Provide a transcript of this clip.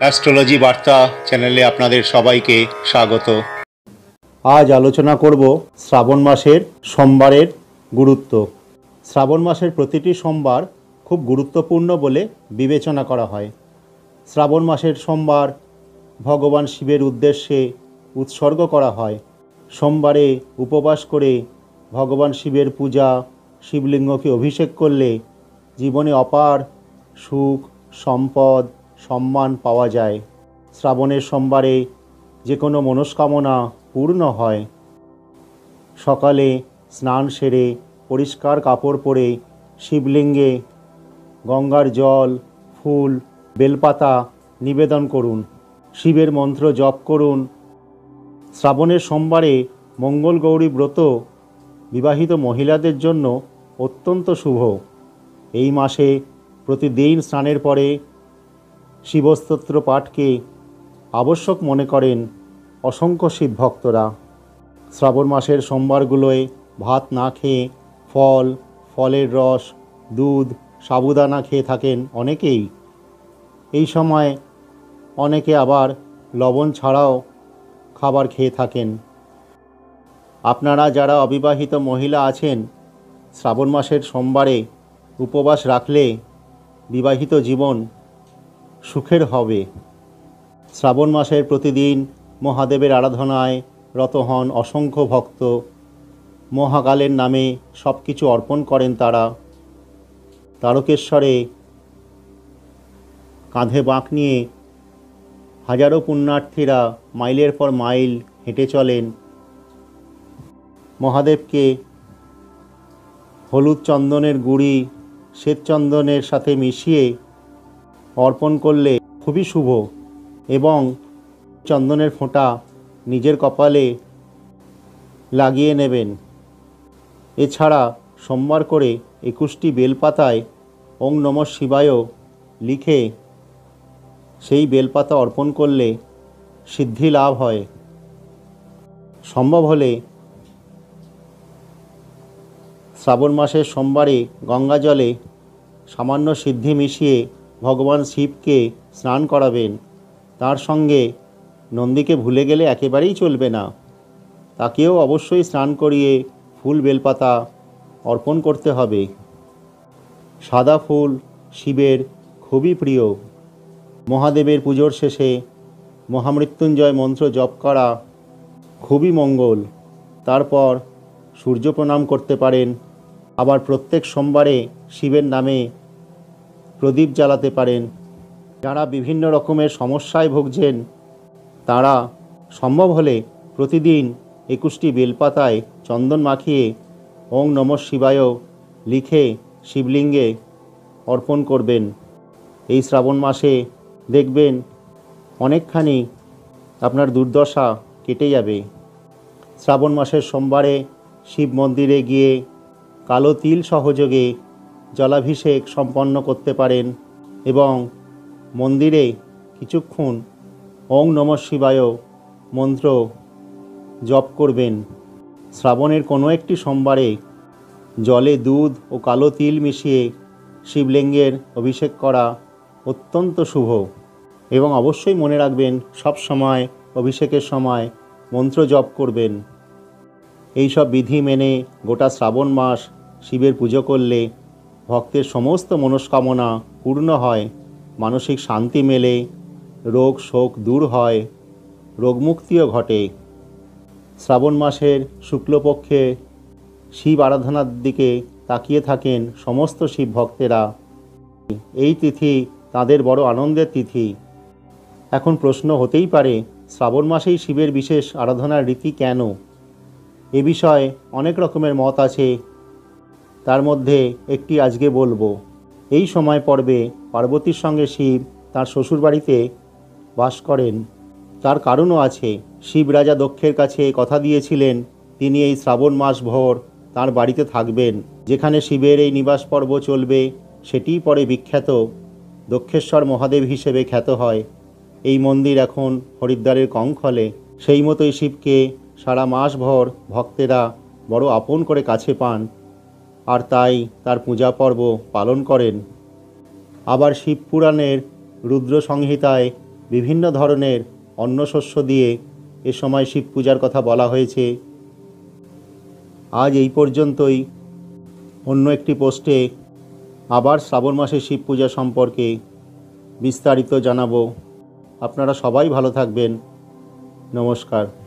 Astrology বার্তা চ্যানেলে আপনাদের সবাইকে স্বাগত। আজ আলোচনা করব শ্রাবণ মাসের সোমবারের গুরুত্ব। শ্রাবণ মাসের প্রতিটি সোমবার খুব গুরুত্বপূর্ণ বলে বিবেচনা করা হয়। শ্রাবণ মাসের সোমবার ভগবান শিবের উদ্দেশ্যে উৎসর্গ করা হয়। সোমবারে উপবাস করে ভগবান শিবের পূজা, শিবলিঙ্গকে অভিষেক করলে জীবনে অপার সুখ, সম্পদ, সম্মান পাওয়া যায়। শ্রাবণের সোমবারে যে কোনো মনস্কামনা পূর্ণ হয়। সকালে স্নান সেরে পরিষ্কার কাপড় পরে শিবলিঙ্গে গঙ্গার জল, ফুল, বেলপাতা নিবেদন করুন। শিবের মন্ত্র জপ করুন। শ্রাবণের সোমবারে মঙ্গল গৌরী ব্রত বিবাহিত মহিলাদের জন্য অত্যন্ত শুভ। এই মাসে প্রতিদিন স্নানের পরে শিবস্তোত্র পাঠকে আবশ্যক মনে করেন অসংখ্য শিব ভক্তরা। শ্রাবণ মাসের সোমবারগুলোয় ভাত না খেয়ে ফল, ফলের রস, দুধ, সাবুদানা খেয়ে থাকেন অনেকেই। এই সময় অনেকে আবার লবণ ছাড়াও খাবার খেয়ে থাকেন। আপনারা যারা অবিবাহিত মহিলা আছেন, শ্রাবণ মাসের সোমবারে উপবাস রাখলে বিবাহিত জীবন সুখের হবে। শ্রাবণ মাসের প্রতিদিন মহাদেবের আরাধনায় রত হন অসংখ্য ভক্ত। মহাকালের নামে সব কিছু অর্পণ করেন তারা। তারকেশ্বরে কাঁধে বাঁক নিয়ে হাজারো পুণ্যার্থীরা মাইলের পর মাইল হেঁটে চলেন। মহাদেবকে হলুদ চন্দনের গুঁড়ি শ্বেতচন্দনের সাথে মিশিয়ে অর্পণ করলে খুবই শুভ এবং চন্দনের ফোঁটা নিজের কপালে লাগিয়ে নেবেন। এছাড়া সোমবার করে 21টি বেলপাতায় ওং নমঃ শিবায় লিখে সেই বেলপাতা অর্পণ করলে সিদ্ধি লাভ হয়। সম্ভব হলে শ্রাবণ মাসের সোমবারে গঙ্গা জলে সামান্য সিদ্ধি মিশিয়ে ভগবান শিবকে স্নান করাবেন। তার সঙ্গে নন্দীকে ভুলে গেলে একেবারেই চলবে না। তাকেও অবশ্যই স্নান করিয়ে ফুল বেলপাতা অর্পণ করতে হবে। সাদা ফুল শিবের খুবই প্রিয়। মহাদেবের পুজোর শেষে মহামৃত্যুঞ্জয় মন্ত্র জপ করা খুবই মঙ্গল। তারপর সূর্য প্রণাম করতে পারেন। আবার প্রত্যেক সোমবারে শিবের নামে প্রদীপ জ্বালাতে পারেন। যারা বিভিন্ন রকমের সমস্যায় ভুগছেন তারা সম্ভব হলে প্রতিদিন 21টি বেলপাতায় চন্দন মাখিয়ে ওং নমঃ শিবায় লিখে শিবলিঙ্গে অর্পণ করবেন। এই শ্রাবণ মাসে দেখবেন অনেকখানি আপনার দুর্দশা কেটে যাবে। শ্রাবণ মাসের সোমবারে শিব মন্দিরে গিয়ে কালো তিল সহযোগে জলাভিষেক সম্পন্ন করতে পারেন এবং মন্দিরে কিছুক্ষণ ওং নমঃ শিবায় মন্ত্র জপ করবেন। শ্রাবণের কোনো একটি সোমবারে জলে দুধ ও কালো তিল মিশিয়ে শিবলিঙ্গের অভিষেক করা অত্যন্ত শুভ এবং অবশ্যই মনে রাখবেন সব সময় অভিষেকের সময় মন্ত্র জপ করবেন। এই সব বিধি মেনে গোটা শ্রাবণ মাস শিবের পুজো করলে ভক্তের সমস্ত মনস্কামনা পূর্ণ হয়, মানসিক শান্তি মেলে, রোগ শোক দূর হয়, রোগমুক্তিও ঘটে। শ্রাবণ মাসের শুক্লপক্ষে শিব আরাধনার দিকে তাকিয়ে থাকেন সমস্ত শিব ভক্তেরা। এই তিথি তাদের বড় আনন্দের তিথি। এখন প্রশ্ন হতেই পারে, শ্রাবণ মাসেই শিবের বিশেষ আরাধনার রীতি কেন? এ বিষয়ে অনেক রকমের মত আছে। তার মধ্যে একটি আজকে বলবো। এই সময় পর্বে পার্বতীর সঙ্গে শিব তার শ্বশুরবাড়িতে বাস করেন। তার কারণও আছে। শিব রাজা দক্ষের কাছে কথা দিয়েছিলেন তিনি এই শ্রাবণ মাস ভর তার বাড়িতে থাকবেন। যেখানে শিবের এই নিবাস পর্ব চলবে সেটিই পরে বিখ্যাত দক্ষেশ্বর মহাদেব হিসেবে খ্যাত হয়। এই মন্দির এখন হরিদ্বারের কঙ্খলে। সেই মতোই শিবকে সারা মাস ভর ভক্তেরা বড় আপন করে কাছে পান আর তাই তার পূজা পর্ব পালন করেন। আবার শিব পুরাণের রুদ্র সংহিতায় বিভিন্ন ধরনের অন্নশস্য দিয়ে এ সময় শিব পূজার কথা বলা হয়েছে। আজ এই পর্যন্তই। অন্য একটি পোস্টে আবার শ্রাবণ মাসের শিব পূজা সম্পর্কে বিস্তারিত জানাবো। আপনারা সবাই ভালো থাকবেন। নমস্কার।